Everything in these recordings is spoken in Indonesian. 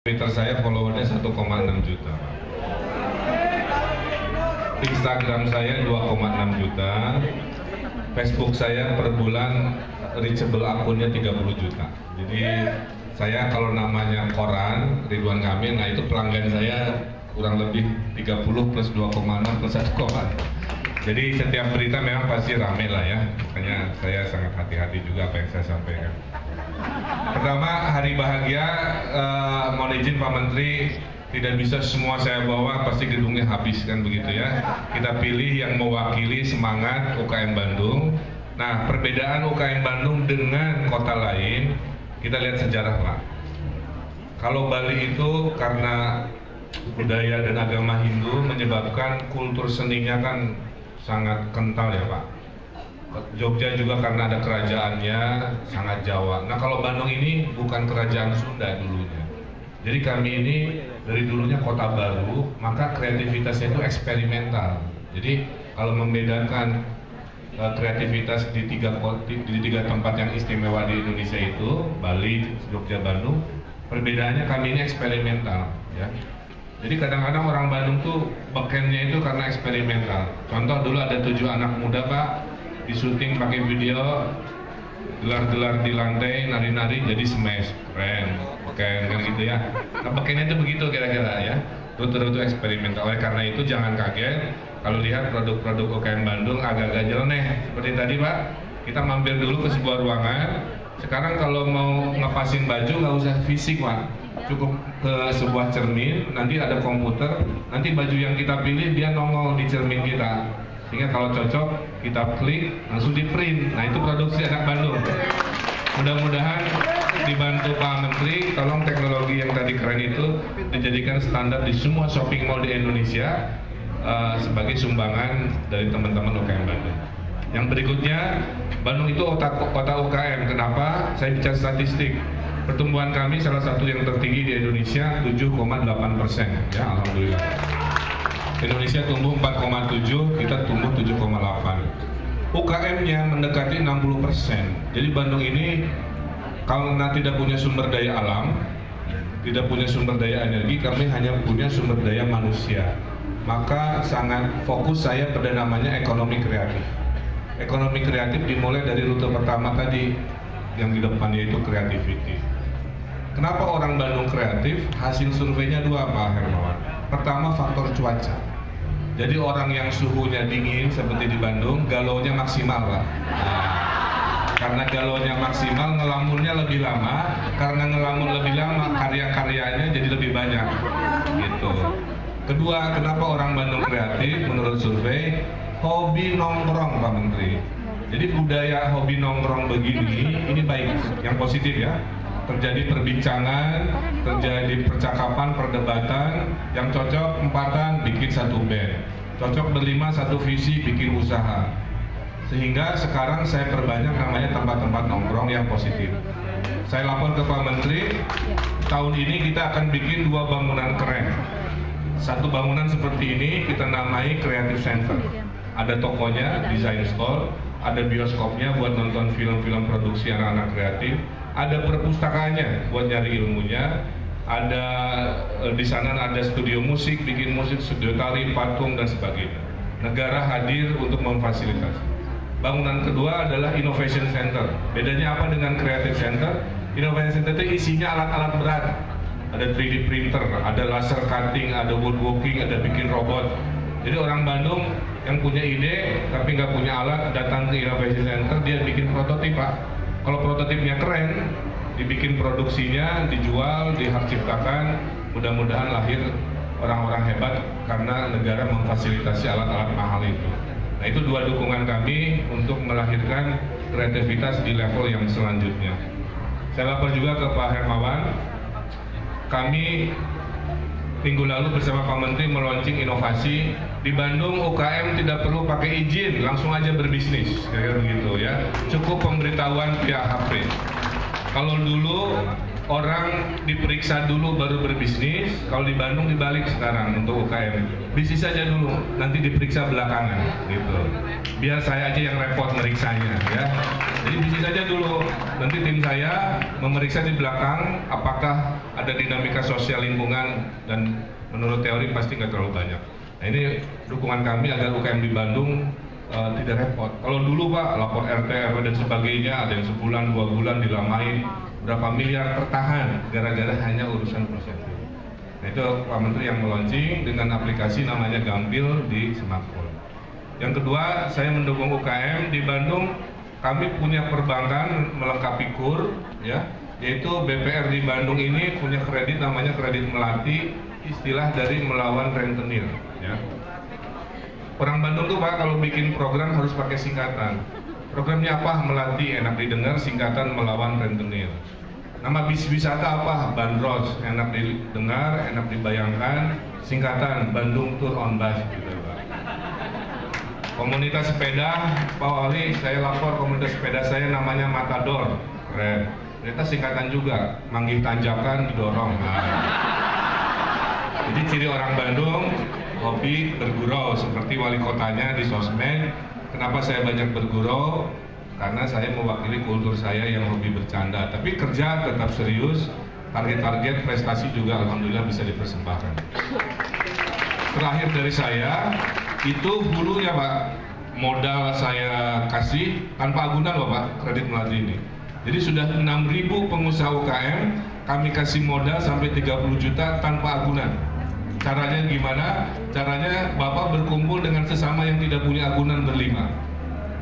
Twitter saya followernya 1,6 juta. Instagram saya 2,6 juta. Facebook saya per bulan reachable akunnya 30 juta. Jadi saya kalau namanya koran Ridwan Kamil, nah itu pelanggan saya kurang lebih 30 plus 2,6 plus 1,6. Jadi setiap berita memang pasti rame lah ya. Makanya saya sangat hati-hati juga apa yang saya sampaikan. Pertama, hari bahagia, mohon izin Pak Menteri, tidak bisa semua saya bawa, pasti gedungnya habis kan begitu ya. Kita pilih yang mewakili semangat UKM Bandung. Nah, perbedaan UKM Bandung dengan kota lain, kita lihat sejarah Pak. Kalau Bali itu karena budaya dan agama Hindu menyebabkan kultur seninya kan sangat kental ya Pak. Jogja juga karena ada kerajaannya sangat Jawa. Nah kalau Bandung ini bukan kerajaan Sunda dulunya. Jadi kami ini dari dulunya kota baru, maka kreativitasnya itu eksperimental. Jadi kalau membedakan kreativitas di tiga tempat yang istimewa di Indonesia itu, Bali, Jogja, Bandung, perbedaannya kami ini eksperimental. Ya. Jadi kadang-kadang orang Bandung tuh bekennya itu karena eksperimental. Contoh dulu ada 7 anak muda Pak, disyuting pakai video, gelar-gelar di lantai, nari-nari jadi smash, keren, beken kan gitu ya. Nah bekennya itu begitu kira-kira ya, rute-rute eksperimental. Oleh karena itu jangan kaget kalau lihat produk-produk UKM Bandung agak-agak nyeleneh. Seperti tadi Pak, kita mampir dulu ke sebuah ruangan. Sekarang kalau mau ngepasin baju nggak usah fisik Pak, cukup ke sebuah cermin, nanti ada komputer, nanti baju yang kita pilih dia nongol di cermin kita. Sehingga kalau cocok kita klik langsung di print. Nah itu produksi anak Bandung. Mudah-mudahan dibantu Pak Menteri, tolong teknologi yang tadi keren itu dijadikan standar di semua shopping mall di Indonesia sebagai sumbangan dari teman-teman UKM Bandung. Yang berikutnya, Bandung itu kota UKM. Kenapa? Saya bicara statistik. Pertumbuhan kami salah satu yang tertinggi di Indonesia 7,8%. Ya, alhamdulillah. Indonesia tumbuh 4,7, kita tumbuh 7,8. UKM-nya mendekati 60%. Jadi Bandung ini karena tidak punya sumber daya alam, tidak punya sumber daya energi, kami hanya punya sumber daya manusia. Maka sangat fokus saya pada namanya ekonomi kreatif. Ekonomi kreatif dimulai dari rute pertama tadi, yang di depannya itu creativity. Kenapa orang Bandung kreatif? Hasil surveinya 2 Pak Hermawan. Pertama faktor cuaca. Jadi orang yang suhunya dingin seperti di Bandung, galaunya maksimal Pak. Nah, karena galaunya maksimal, ngelamunnya lebih lama. Karena ngelamun lebih lama, karya-karyanya jadi lebih banyak. Gitu. Kedua, kenapa orang Bandung kreatif? Menurut survei, hobi nongkrong Pak Menteri. Jadi budaya hobi nongkrong begini, ini baik, yang positif ya. Terjadi perbincangan, terjadi percakapan, perdebatan, yang cocok empatan bikin satu band, cocok berlima satu visi bikin usaha. Sehingga sekarang saya perbanyak namanya tempat-tempat nongkrong yang positif. Saya lapor ke Pak Menteri, tahun ini kita akan bikin 2 bangunan keren. Satu bangunan seperti ini kita namai Creative Center. Ada tokonya, design store, ada bioskopnya buat nonton film-film produksi anak-anak kreatif. Ada perpustakaannya buat nyari ilmunya, ada di sana ada studio musik, bikin musik, studio tari, patung dan sebagainya. Negara hadir untuk memfasilitasi. Bangunan kedua adalah Innovation Center. Bedanya apa dengan Creative Center? Innovation Center itu isinya alat-alat berat. Ada 3D printer, ada laser cutting, ada woodworking, ada bikin robot. Jadi orang Bandung yang punya ide tapi nggak punya alat datang ke Innovation Center, dia bikin prototip Pak. Kalau prototipnya keren, dibikin produksinya, dijual, dihak ciptakan, mudah-mudahan lahir orang-orang hebat karena negara memfasilitasi alat-alat mahal itu. Nah itu 2 dukungan kami untuk melahirkan kreativitas di level yang selanjutnya. Saya lapor juga ke Pak Hermawan, kami minggu lalu bersama Pak Menteri meluncing inovasi. Di Bandung UKM tidak perlu pakai izin, langsung aja berbisnis, kayak begitu ya. Cukup pemberitahuan via HP. Kalau dulu orang diperiksa dulu baru berbisnis. Kalau di Bandung dibalik sekarang untuk UKM, bisnis saja dulu, nanti diperiksa belakangan gitu. Biar saya aja yang repot meriksanya ya. Jadi bisnis saja dulu, nanti tim saya memeriksa di belakang apakah ada dinamika sosial lingkungan, dan menurut teori pasti nggak terlalu banyak. Nah ini dukungan kami agar UKM di Bandung tidak repot. Kalau dulu Pak, lapor RT, RW dan sebagainya, ada yang sebulan, 2 bulan dilamain, berapa miliar tertahan gara-gara hanya urusan prosedur. Nah itu Pak Menteri yang meluncing dengan aplikasi namanya Gampil di smartphone. Yang kedua, saya mendukung UKM di Bandung. Kami punya perbankan melengkapi KUR, ya, yaitu BPR di Bandung ini punya kredit namanya kredit melati, istilah dari melawan rentenir. Ya. Orang Bandung tuh Pak kalau bikin program harus pakai singkatan. Programnya apa? Melati, enak didengar, singkatan melawan rentenir. Nama bis wisata apa? Bandros, enak didengar, enak dibayangkan, singkatan Bandung Tour on Bus gitu Pak. Komunitas sepeda, Pak Wali, saya lapor komunitas sepeda saya namanya Matador, keren. Ternyata singkatan juga, manggih tanjakan didorong. Nah. Jadi ciri orang Bandung hobi bergurau seperti wali kotanya di sosmed. Kenapa saya banyak bergurau? Karena saya mewakili kultur saya yang hobi bercanda, tapi kerja tetap serius, target-target prestasi juga alhamdulillah bisa dipersembahkan. Terakhir dari saya, itu hulunya Pak, modal saya kasih tanpa agunan loh Pak, kredit melati ini. Jadi sudah 6.000 pengusaha UKM, kami kasih modal sampai 30 juta tanpa agunan. Caranya gimana? Caranya Bapak berkumpul dengan sesama yang tidak punya agunan berlima.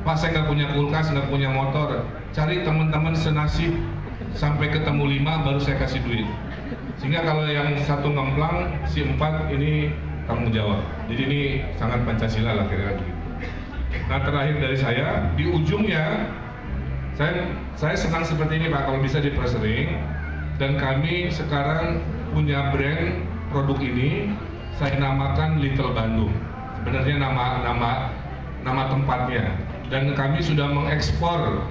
Pak, saya nggak punya kulkas, nggak punya motor. Cari teman-teman senasib sampai ketemu 5 baru saya kasih duit. Sehingga kalau yang satu ngemplang, si 4 ini tanggung jawab. Jadi ini sangat Pancasila lah kira-kira begitu. Nah terakhir dari saya, di ujungnya saya senang seperti ini Pak, kalau bisa dipersering. Dan kami sekarang punya brand produk ini, saya namakan Little Bandung. Sebenarnya nama tempatnya. Dan kami sudah mengekspor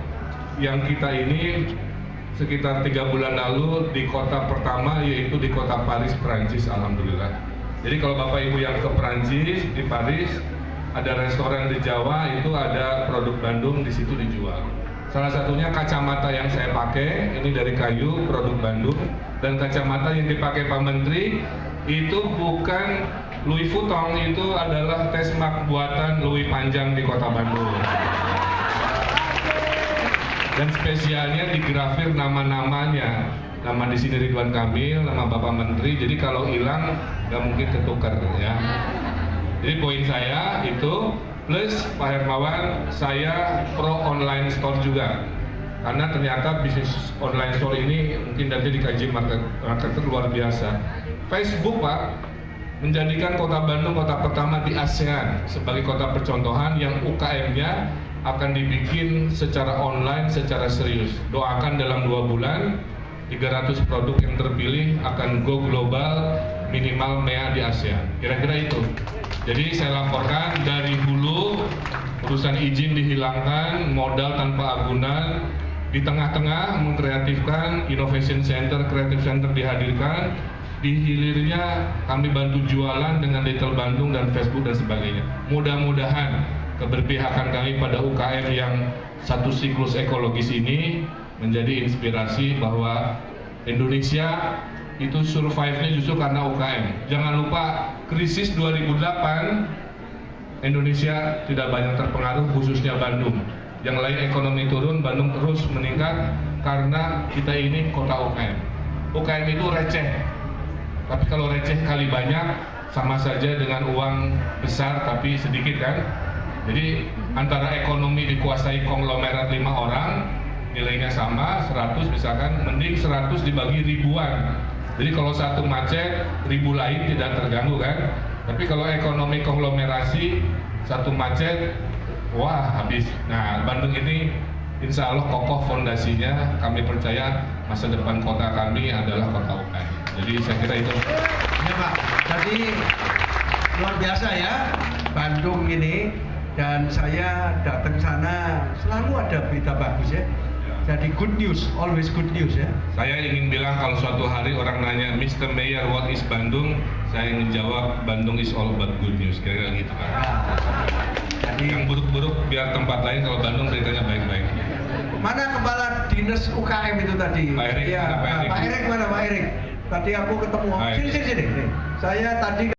yang kita ini sekitar 3 bulan lalu di kota pertama, yaitu di kota Paris, Prancis, alhamdulillah. Jadi kalau Bapak Ibu yang ke Prancis, di Paris, ada restoran di Jawa, itu ada produk Bandung di situ dijual. Salah satunya kacamata yang saya pakai, ini dari kayu, produk Bandung. Dan kacamata yang dipakai Pak Menteri, itu bukan Louis Vuitton, itu adalah Tesmark buatan Louis Panjang di kota Bandung. Dan spesialnya digrafir nama-namanya. Nama di sini Ridwan Kamil, nama Bapak Menteri. Jadi kalau hilang nggak mungkin ketukar ya. Jadi poin saya itu plus Pak Hermawan, saya pro online store juga. Karena ternyata bisnis online store ini mungkin nanti dikaji market luar biasa. Facebook Pak menjadikan kota Bandung kota pertama di ASEAN sebagai kota percontohan yang UKM-nya akan dibikin secara online, secara serius. Doakan dalam 2 bulan 300 produk yang terpilih akan go global, minimal MEA di ASEAN. Kira-kira itu. Jadi saya laporkan dari hulu, urusan izin dihilangkan, modal tanpa agunan, di tengah-tengah mengkreatifkan, innovation center, creative center dihadirkan, di hilirnya kami bantu jualan dengan Little Bandung dan Facebook dan sebagainya. Mudah-mudahan keberpihakan kami pada UKM yang satu siklus ekologis ini menjadi inspirasi bahwa Indonesia itu survive-nya justru karena UKM. Jangan lupa krisis 2008 Indonesia tidak banyak terpengaruh, khususnya Bandung. Yang lain ekonomi turun, Bandung terus meningkat karena kita ini kota UKM. UKM itu receh. Tapi kalau receh kali banyak sama saja dengan uang besar tapi sedikit kan. Jadi antara ekonomi dikuasai konglomerat 5 orang, nilainya sama 100 misalkan, mending 100 dibagi ribuan. Jadi kalau satu macet, 1000 lain tidak terganggu kan. Tapi kalau ekonomi konglomerasi, satu macet, wah habis. Nah Bandung ini insya Allah kokoh fondasinya. Kami percaya masa depan kota kami adalah kota UKM. Jadi saya kira itu. Ya Pak, tadi luar biasa ya Bandung ini, dan saya datang sana selalu ada berita bagus ya. Jadi good news, always good news ya. Saya ingin bilang kalau suatu hari orang nanya Mr. Mayor what is Bandung, saya ingin jawab Bandung is all about good news, kira-kira gitu kan. Jadi Yang buruk-buruk biar tempat lain, kalau Bandung beritanya baik-baik. mana kepala dinas UKM itu tadi? Pak Erik, Ya, mana Pak Erik? Pak Erik mana Pak Erik? Tadi aku ketemu. Pak Sini Erik. sini sini. Nih, saya tadi